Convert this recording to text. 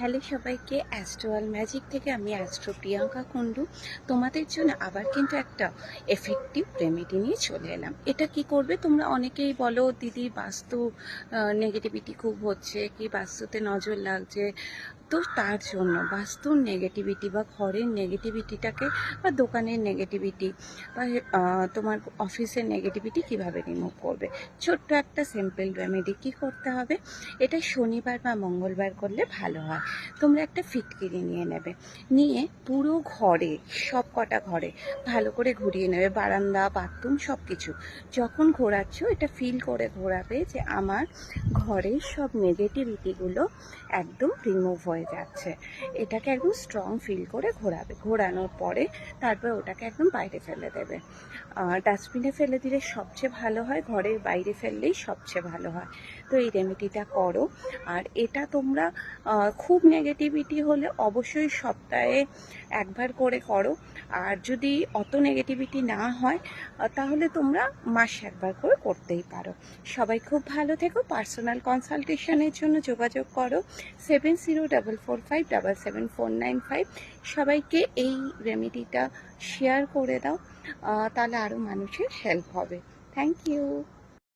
Hello সবাইকে, অ্যাস্ট্রোয়াল magic থেকে আমি অ্যাস্ট্রো প্রিয়াঙ্কা কুণ্ডু তোমাদের জন্য আবার কিন্তু একটা এফেক্টিভ রেমেডি নিয়ে চলে এলাম। এটা কি করবে, তোমরা অনেকেই বলো দিদি বাস্তু নেগেটিভিটি খুব হচ্ছে, কি বাস্তুতে নজর লাগছে। তো তার জন্য বাস্তুর নেগেটিভিটি বা ঘরের নেগেটিভিটিটাকে বা দোকানের নেগেটিভিটি বা তোমার অফিসের নেগেটিভিটি কিভাবে রিমুভ করবে, ছোট্ট একটা সিম্পল রেমেডি। কি করতে হবে, এটা শনিবার বা মঙ্গলবার করলে ভালো হয়। তোমরা একটা ফিটকিরি নিয়ে নেবে, নিয়ে পুরো ঘরে সব কটা ঘরে ভালো করে ঘুরিয়ে নেবে, বারান্দা বাথরুম সব কিছু। যখন ঘোরাচ্ছ এটা ফিল করে ঘোরাবে যে আমার ঘরের সব নেগেটিভিটিগুলো একদম রিমুভ হয়ে যাচ্ছে। এটাকে একদম স্ট্রং ফিল করে ঘোরাবে। ঘোরানোর পরে তারপর ওটাকে একদম বাইরে ফেলে দেবে। ডাস্টবিনে ফেলে দিলে সবচেয়ে ভালো হয়, ঘরের বাইরে ফেললেই সবচেয়ে ভালো হয়। তো এই রেমেডিটা করো। আর এটা তোমরা খুব নেগেটিভিটি হলে অবশ্যই সপ্তাহে একবার করে করো। আর যদি অত নেগেটিভিটি না হয় তাহলে তোমরা মাসে একবার করে করতেই পারো। সবাই খুব ভালো থেকো। পার্সোনাল কনসালটেশনের জন্য যোগাযোগ করো 7044577495। সবাইকে এই রেমেডিটা শেয়ার করে দাও, তাহলে আরও মানুষের হেল্প হবে। Thank you.